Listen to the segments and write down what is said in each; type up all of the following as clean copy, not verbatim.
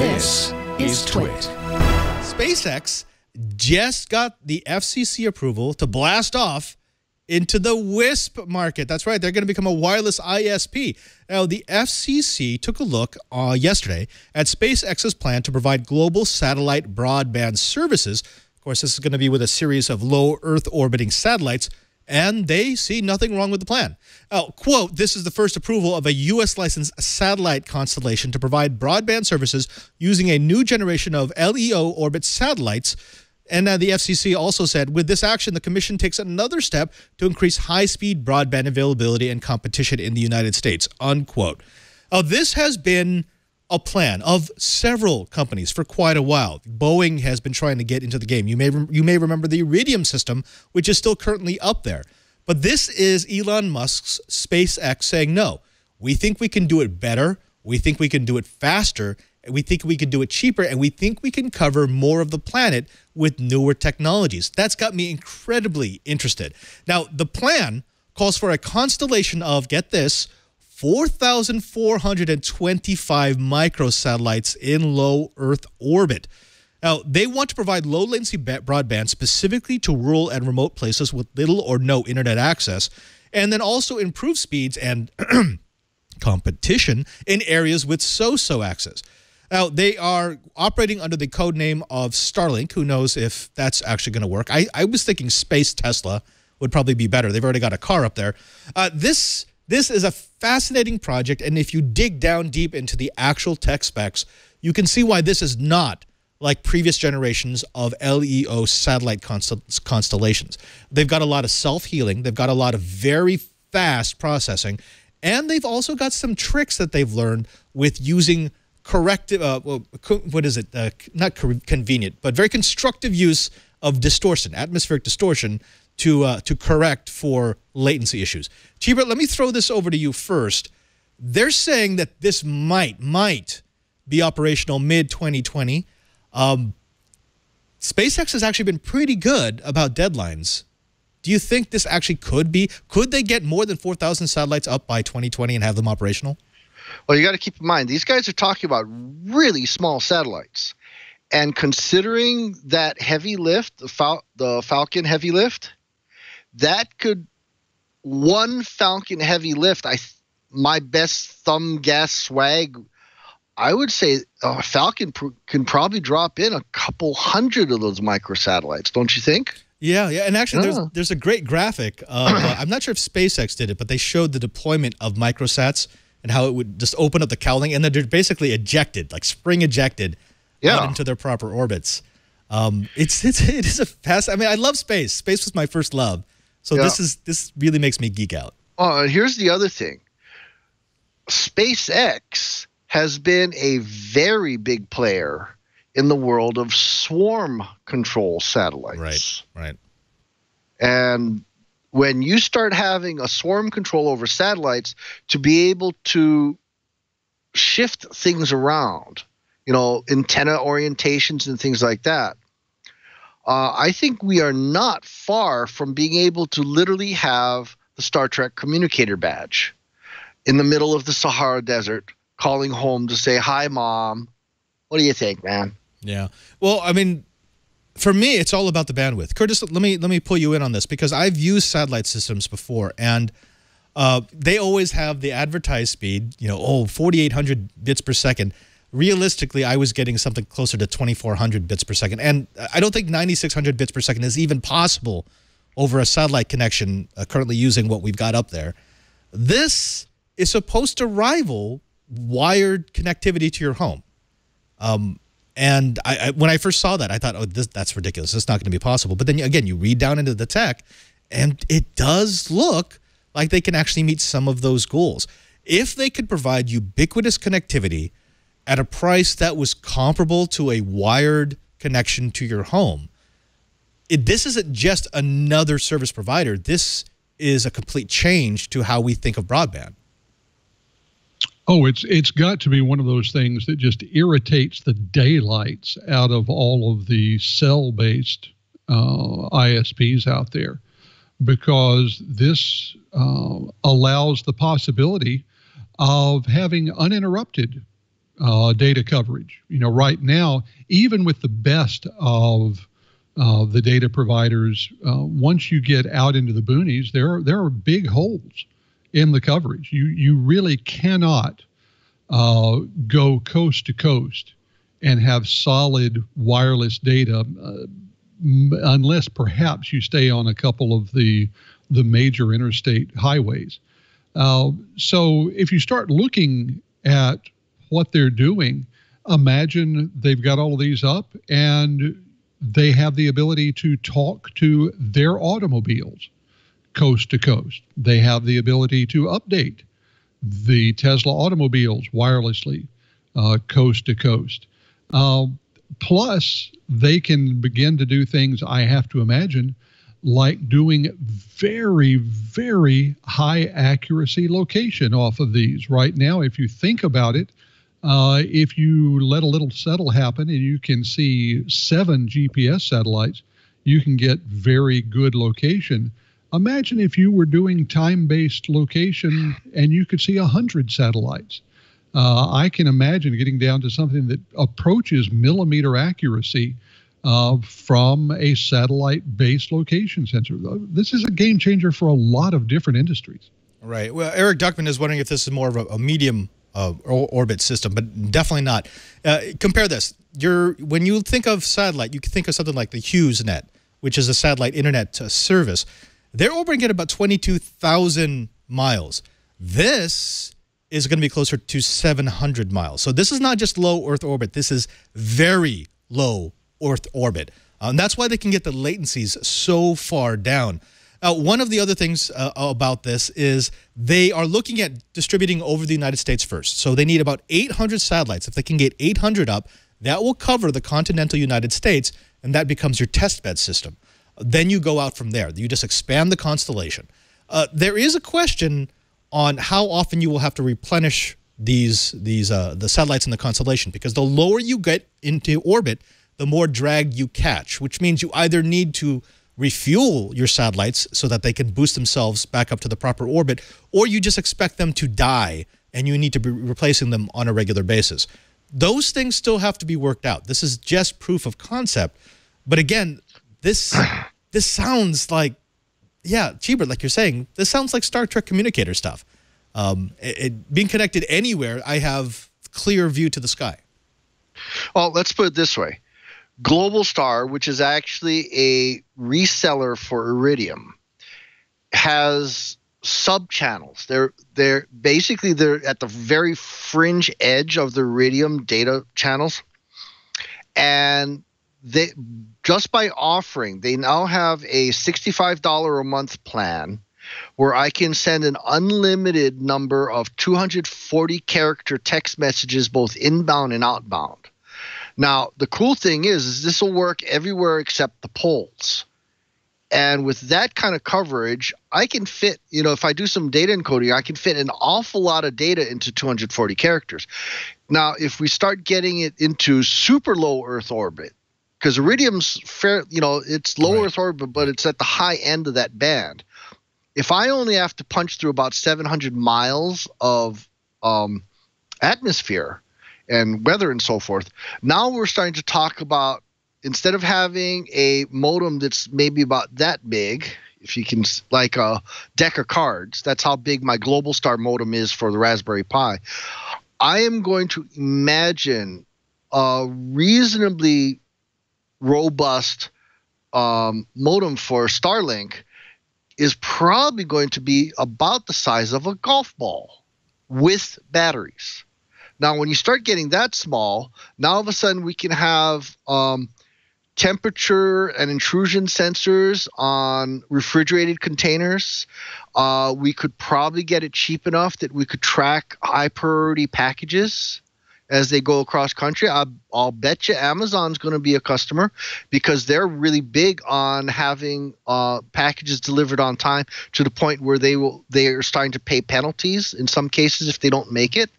This is TWiT. SpaceX just got the FCC approval to blast off into the WISP market. That's right. They're going to become a wireless ISP. Now, the FCC took a look yesterday at SpaceX's plan to provide global satellite broadband services. Of course, this is going to be with a series of low Earth orbiting satellites, and they see nothing wrong with the plan. Quote, this is the first approval of a U.S. licensed satellite constellation to provide broadband services using a new generation of LEO orbit satellites. And the FCC also said, with this action, the Commission takes another step to increase high-speed broadband availability and competition in the United States, unquote. This has been a plan of several companies for quite a while. Boeing has been trying to get into the game. You may remember the Iridium system, which is still currently up there. But this is Elon Musk's SpaceX saying, no, we think we can do it better. We think we can do it faster. We think we can do it cheaper, and we think we can cover more of the planet with newer technologies. That's got me incredibly interested. Now, the plan calls for a constellation of, get this, 4,425 microsatellites in low Earth orbit. Now, they want to provide low-latency broadband specifically to rural and remote places with little or no internet access, and then also improve speeds and competition in areas with so-so access. Now, they are operating under the code name of Starlink. Who knows if that's actually going to work? I was thinking Space Tesla would probably be better. They've already got a car up there. This is a fascinating project, and if you dig down deep into the actual tech specs, you can see why this is not like previous generations of LEO satellite constellations. They've got a lot of self-healing. They've got a lot of very fast processing, and they've also got some tricks that they've learned with using corrective, what is it? Not convenient, but very constructive use of distortion, atmospheric distortion, to correct for latency issues. Chee, let me throw this over to you first. They're saying that this might be operational mid-2020. SpaceX has actually been pretty good about deadlines. Do you think this actually could be? Could they get more than 4,000 satellites up by 2020 and have them operational? Well, you got to keep in mind, these guys are talking about really small satellites. And considering that heavy lift, the Falcon heavy lift, that could, one Falcon heavy lift, my best thumb guess swag, I would say Falcon can probably drop in a couple hundred of those microsatellites, don't you think? Yeah, and actually there's a great graphic. I'm not sure if SpaceX did it, but they showed the deployment of microsats and how it would just open up the cowling, and then they're basically ejected, like spring ejected, out into their proper orbits. It is a fast. I mean, I love space. Space was my first love, so this really makes me geek out. Here's the other thing. SpaceX has been a very big player in the world of swarm control satellites. Right. And when you start having a swarm control over satellites to be able to shift things around, antenna orientations and things like that, I think we are not far from being able to literally have the Star Trek communicator badge in the middle of the Sahara Desert calling home to say, hi, Mom. What do you think, man? Yeah. Well, I mean, for me, it's all about the bandwidth. Curtis, let me pull you in on this, because I've used satellite systems before, and they always have the advertised speed, 4,800 bits per second. Realistically, I was getting something closer to 2,400 bits per second, and I don't think 9,600 bits per second is even possible over a satellite connection currently using what we've got up there. This is supposed to rival wired connectivity to your home. And when I first saw that, I thought, that's ridiculous. It's not going to be possible. But then, again, you read down into the tech, and it does look like they can actually meet some of those goals. If they could provide ubiquitous connectivity at a price that was comparable to a wired connection to your home, this isn't just another service provider. This is a complete change to how we think of broadband. Oh, it's got to be one of those things that just irritates the daylights out of all of the cell-based ISPs out there, because this allows the possibility of having uninterrupted data coverage. Right now, even with the best of the data providers, once you get out into the boonies, there are big holes in the coverage. You really cannot go coast to coast and have solid wireless data unless perhaps you stay on a couple of the major interstate highways. So if you start looking at what they're doing, imagine they've got all of these up and they have the ability to talk to their automobiles coast to coast. They have the ability to update the Tesla automobiles wirelessly coast to coast. Plus, they can begin to do things, I have to imagine, like doing very, very high accuracy location off of these. Right now, if you think about it, if you let a little settle happen and you can see 7 GPS satellites, you can get very good location. Imagine if you were doing time-based location and you could see 100 satellites. I can imagine getting down to something that approaches millimeter accuracy from a satellite-based location sensor. This is a game changer for a lot of different industries. Right. Well, Eric Duckman is wondering if this is more of a medium orbit system, but definitely not. Compare this. When you think of satellite, you can think of something like the HughesNet, which is a satellite internet service. They're orbiting at about 22,000 miles. This is going to be closer to 700 miles. So this is not just low Earth orbit. This is very low Earth orbit. And that's why they can get the latencies so far down. One of the other things about this is they are looking at distributing over the United States first. So they need about 800 satellites. If they can get 800 up, that will cover the continental United States, and that becomes your test bed system. Then you go out from there. You just expand the constellation. There is a question on how often you will have to replenish the satellites in the constellation, because the lower you get into orbit, the more drag you catch, which means you either need to refuel your satellites so that they can boost themselves back up to the proper orbit, or you just expect them to die and you need to be replacing them on a regular basis. Those things still have to be worked out. This is just proof of concept. But again, this sounds like, yeah, Cheebert, like you're saying, this sounds like Star Trek communicator stuff. Being connected anywhere, I have clear view to the sky. Well, let's put it this way. Global Star, which is actually a reseller for Iridium, has sub-channels. They're basically at the very fringe edge of the Iridium data channels. And they, just by offering, they now have a $65 a month plan where I can send an unlimited number of 240 character text messages, both inbound and outbound. Now, the cool thing is this will work everywhere except the poles. And with that kind of coverage, I can fit, if I do some data encoding, I can fit an awful lot of data into 240 characters. Now, if we start getting it into super low Earth orbit, because Iridium's fair, it's low Earth orbit, but it's at the high end of that band. If I only have to punch through about 700 miles of atmosphere and weather and so forth, now we're starting to talk about, instead of having a modem that's maybe about that big, if you can, like a deck of cards, that's how big my Global Star modem is for the Raspberry Pi. I am going to imagine a reasonably robust modem for Starlink is probably going to be about the size of a golf ball with batteries. Now, when you start getting that small, now all of a sudden we can have temperature and intrusion sensors on refrigerated containers. We could probably get it cheap enough that we could track high priority packages as they go across country. I'll bet you Amazon's going to be a customer because they're really big on having packages delivered on time, to the point where they are starting to pay penalties in some cases if they don't make it.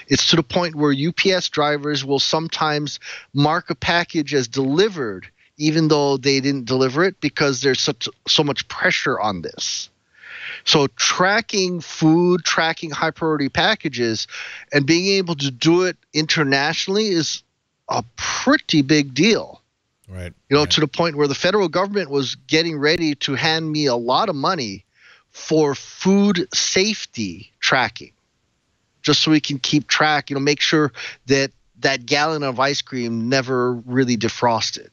It's to the point where UPS drivers will sometimes mark a package as delivered even though they didn't deliver it, because there's so much pressure on this. So tracking food, tracking high priority packages, and being able to do it internationally is a pretty big deal. Right. To the point where the federal government was getting ready to hand me a lot of money for food safety tracking, just so we can keep track, make sure that that gallon of ice cream never really defrosted.